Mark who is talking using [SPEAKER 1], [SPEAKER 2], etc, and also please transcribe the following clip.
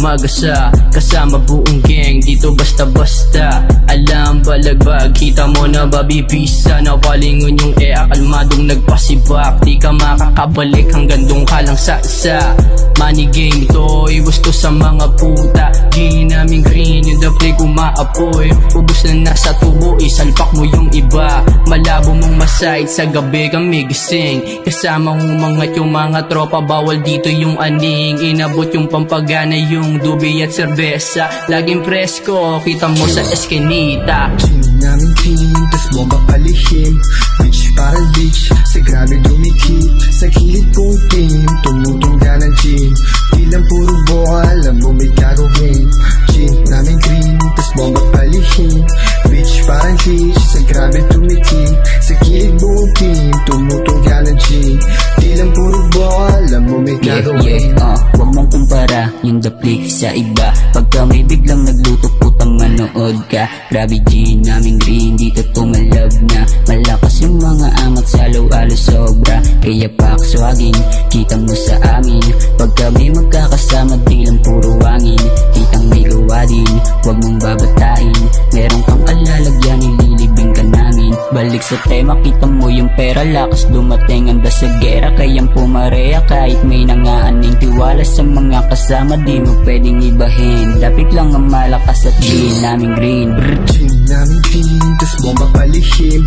[SPEAKER 1] gumagasa kasama buong gang, dito basta-basta. Alam balagbag, kita mo na babibisa. Nawalingon yung kalmadong nagpasibak. Di ka makakabalik hanggang doon ka lang sa isa. Money game to, iwas to sa mga puta. G namin green, yung daplay kumaapoy. Ubus na nasa tubo, isalpak mo yung iba. Malabo mong masahid, sa gabi kami gising. Kasama umangat yung mga tropa, bawal dito yung aning. Inabot yung pampagana, yung dubi at serbesa. Laging presko, kita mo sa eskinita.
[SPEAKER 2] Gym namin clean, tas bomba palihim. Bitch para leech, sa grabe dumikip. Sa kilid kong team, tumutungga ng gym. Di lang puro boka, alam mo may gagawin. Gym namin green, tas bomba palihim. Bitch para leech, sa grabe dumikip. Sa kilid buong team, tumutungga ng gym. Di lang puro boka, alam mo may gagawin.
[SPEAKER 3] Huwag mong kumpara yung dapli sa iba. Pagka may biglang nagluto, putang manood ka. Grabe G namin green, dito tumalab na. Malakas yung mga angat sa halo-halo sobra. Kaya pakswagin, kita mo sa amin. Pagka may magkakasama, di lang puro wangin. Kitang may gawa din, huwag mong babatain. Meron kang alalagyan, ililibing ka namin. Balik sa tema, kita mo yung pera. Lakas dumating, anda sa gera. Kayang pumareya kahit may nangaaning tiwala sa mga kasama, di mo pwedeng ibahin. Dapit lang ang malakas at di namin green.
[SPEAKER 2] Gym namin clean, tas bomba palihim.